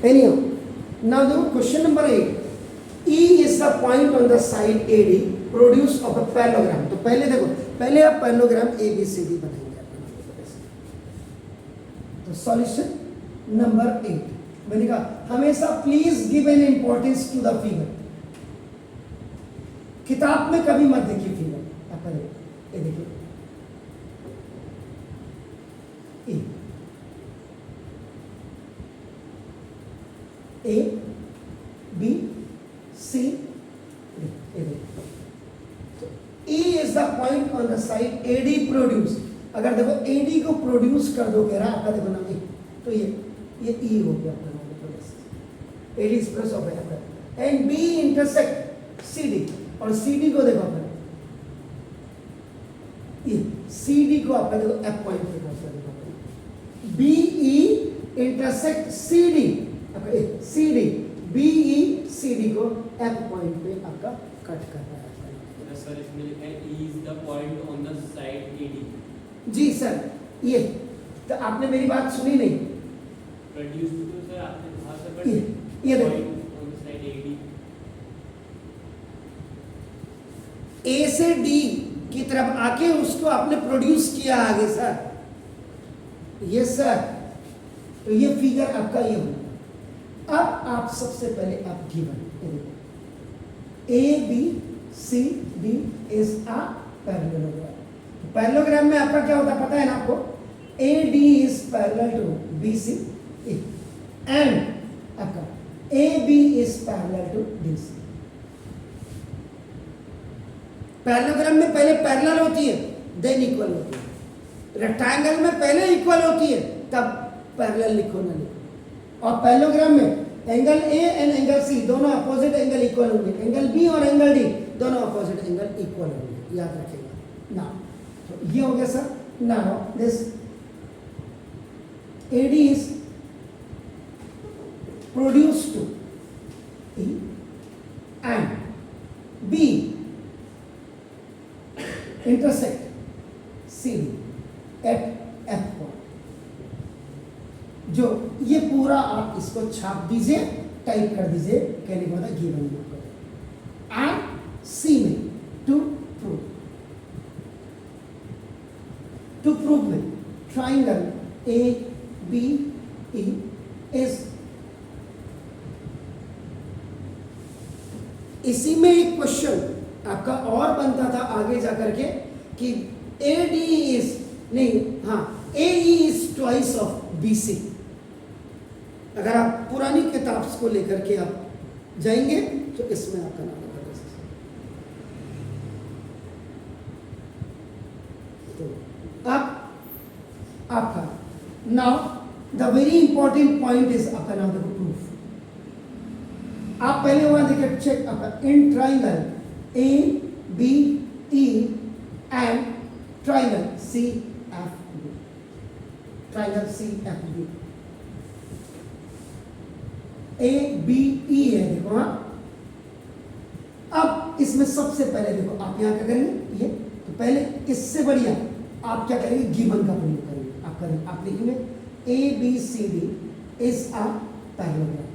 Anyhow, now the question number 8. E is the point on the side AD produced of a parallelogram. तो पहले देखो, पहले आप parallelogram ABCD बनाएंगे। तो सॉल्यूशन नंबर 8 मैंने कहा हमेशा please give an importance to the figure. किताब में कभी मत देखिए फिगर, आप ये देखिए A B C D. E is the point on the side AD produce। अगर देखो AD को प्रोड्यूस कर दो कह रहा आपका देखो ना E, तो ये E हो गया आपका AD is plus of and B intersect CD और CD को देखो आपका CD को आपका देखो F पॉइंट पे क्रॉस कर देखो BE इंटरसेक्ट CD आपका CD BE CD को F पॉइंट पे आपका कट कर रहा है। सर इसमें लिखा है E is the point on the side AD। जी सर, ये तो आपने मेरी बात सुनी नहीं। प्रोड्यूस तो सर आपने कहा सर ये देखो point on the side AD। A से D की तरफ आके उसको आपने प्रोड्यूस किया आगे सर। यस सर, तो ये फिगर आपका ये होगा। अब आप सबसे पहले आप given A B C D is a parallelogram। Parallelogram में आपका क्या होता है पता है ना आपको? AD is parallel to BC and आपका AB is parallel to DC। Parallelogram में पहले पैरेलल होती है देन इक्वल होती है। रेक्टेंगल में पहले इक्वल होती है तब पैरेलल लिखो ना लिखो। और पैरेललोग्राम में angle A and angle C दोनों अपोजिट एंगल इक्वल होंगे, एंगल B और एंगल D दोनों अपोजिट एंगल इक्वल होंगे, याद रखिएगा ना। तो ये हो गया sir. Now this AD is produce to E and B intersect CD at F point. जो ये पूरा आप इसको छाप दीजिए, टाइप कर दीजिए, कहने के बाद गिवन एंड सी में टू प्रूव में triangle A B E is. इसी में एक क्वेश्चन आपका और बनता था आगे जाकर के कि ए डी इज नहीं, हाँ A is twice of B C. अगर आप पुरानी किताब को लेकर के आप जाएंगे तो इसमें आपका नाम होगा। तो अब आपका now the very important point is आपका नाम देखो प्रूफ। आप पहले वहां देखिए चेक आपका in triangle A B E and triangle C F B, triangle C F B A B E है देखो। हाँ, अब इसमें सबसे पहले देखो आप यहां क्या करेंगे ये, तो पहले इससे बढ़िया आप क्या करेंगे गिवन का प्रयोग करेंगे। आप करेंगे आप लिखेंगे A B C D is a parallelogram.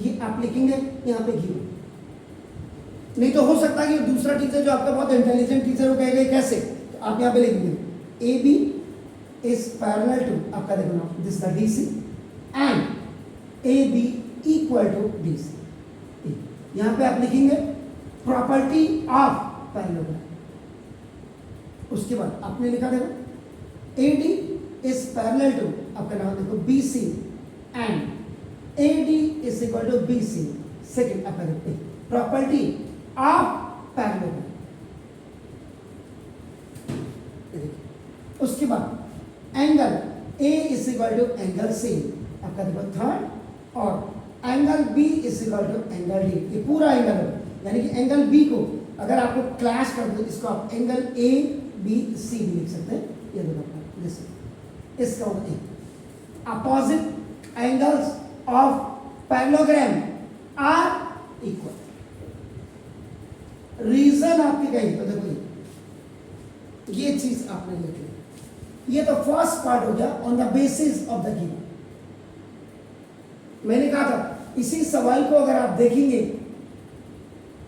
ये आप लिखेंगे यहाँ पे गिवन। नहीं तो हो सकता है कि दूसरा टीचर जो आपका बहुत इंटेलिजेंट टीचर हो कहेगा कैसे, तो आप यहाँ पे लिखेंगे A B is parallel to आपका देखो ना this the D C and A B equal to D C. यहां पे आप लिखेंगे प्रॉपर्टी ऑफ पैरेललोग्राम। उसके बाद आपने लिखा देखो A D is parallel to आपका नाम देखो B C and A D is equal to B C. Second आपका देखो प्रॉपर्टी ऑफ पैरेललोग्राम। उसके बाद angle A is equal to angle C आपका देखो थर्ड, और angle B is equal to angle D. ये पूरा एंगल है, यानी कि एंगल बी को अगर आपको क्लैश कर दो इसको आप एंगल ए बी सी भी लिख सकते हैं। ये देखो दिस इसका opposite angles of parallelogram are equal. Reason आपकी कहीं तो देखो ये चीज आपने लिखी। ये तो फर्स्ट पार्ट हो गया on the basis of the given. मैंने कहा था इसी सवाल को अगर आप देखेंगे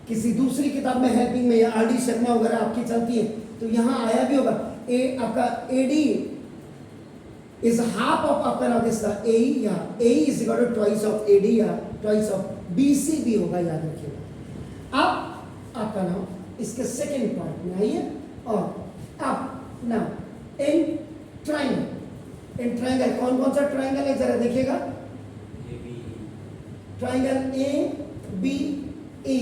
किसी दूसरी किताब में हेल्पिंग में या आर डी शर्मा वगैरह आपकी चलती है तो यहां आया भी होगा ए आपका एडी इज हाफ ऑफ आपका ना दिस ए या A is equal to twice of AD या ट्वाइस ऑफ बीसी भी होगा, याद रखिएगा। अब आपका नाम इसके सेकंड पार्ट में आइए और अब नाउ इन ट्राइंगल कौन कौन सा ट्राइंगल है जरा देखिएगा। Triangle A B A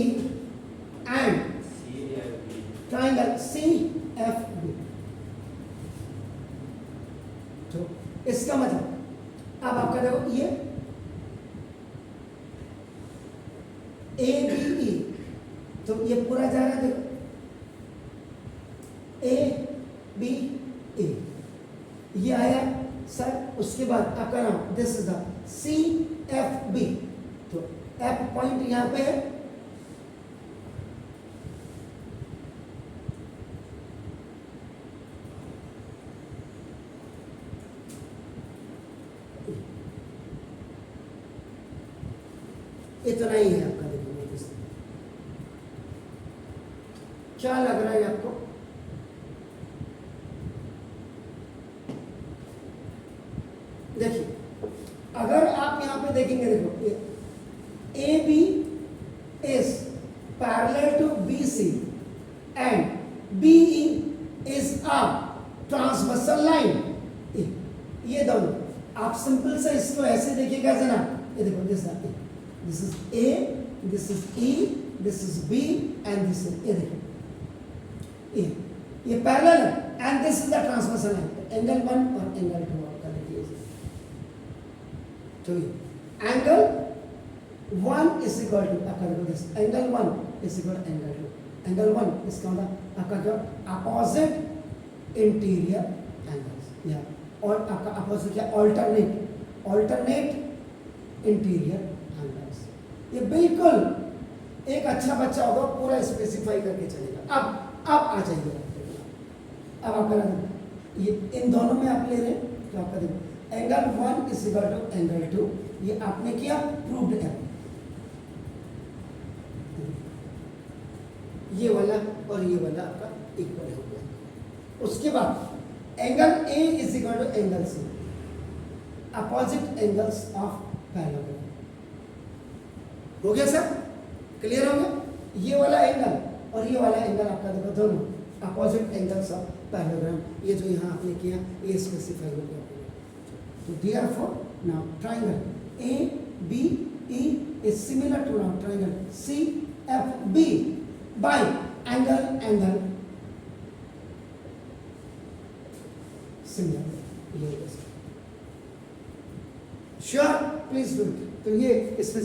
and triangle C F B. तो इसका मतलब अब आपका देखो ये ए बी ई, तो ये पूरा जा रहा है देखो ए बी ए, ये आया सर। उसके बाद आपका नाम this is the C F B, तो एफ पॉइंट यहां पे है, इतना ही है आपका। देखो क्या लग रहा है आपको? देखिए अगर आप यहां पे देखेंगे, देखो A B is parallel to B C and B E is a transversal line. ये दोनों आप सिंपल से इसको ऐसे देखिएगा जना, ये देखो this is A, this is E, this is B and this is, ये देखो ये पैरेलल है and this is the transversal line. Angle 1 और एंगल 2 आपका देखिए, तो एंगल 1 इज इक्वल टू आपका देखो this angle 1 is equal to angle 2। Angle 1 इसका मतलब आपका क्या, अपोजिट इंटीरियर एंगल्स, या और आपका अपोजिट क्या, ऑल्टरनेट इंटीरियर एंगल्स। ये बिल्कुल एक अच्छा बच्चा होगा, पूरा स्पेसिफाई करके चलेगा। अब आ जाइए, अब आपका ये इन दोनों में आप ले रहे हैं, तो आपका देखो angle 1 is equal to angle 2, ये आपने किया, प्रूव्ड है। ये वाला और ये वाला आपका इक्वल हो गया। उसके बाद angle A is equal to angle C, opposite angles of parallelogram. हो गया सर? क्लियर हो गया? ये वाला एंगल और ये वाला एंगल आपका देखो दोनों अपोजिट एंगल्स ऑफ पैरेललोग्राम, ये जो यहाँ आपने किया ये स्पेसिफाई हो गया। तो therefore now triangle A B E is similar to now triangle C F B by angle similar. Sure, please do it. तो ये इसमें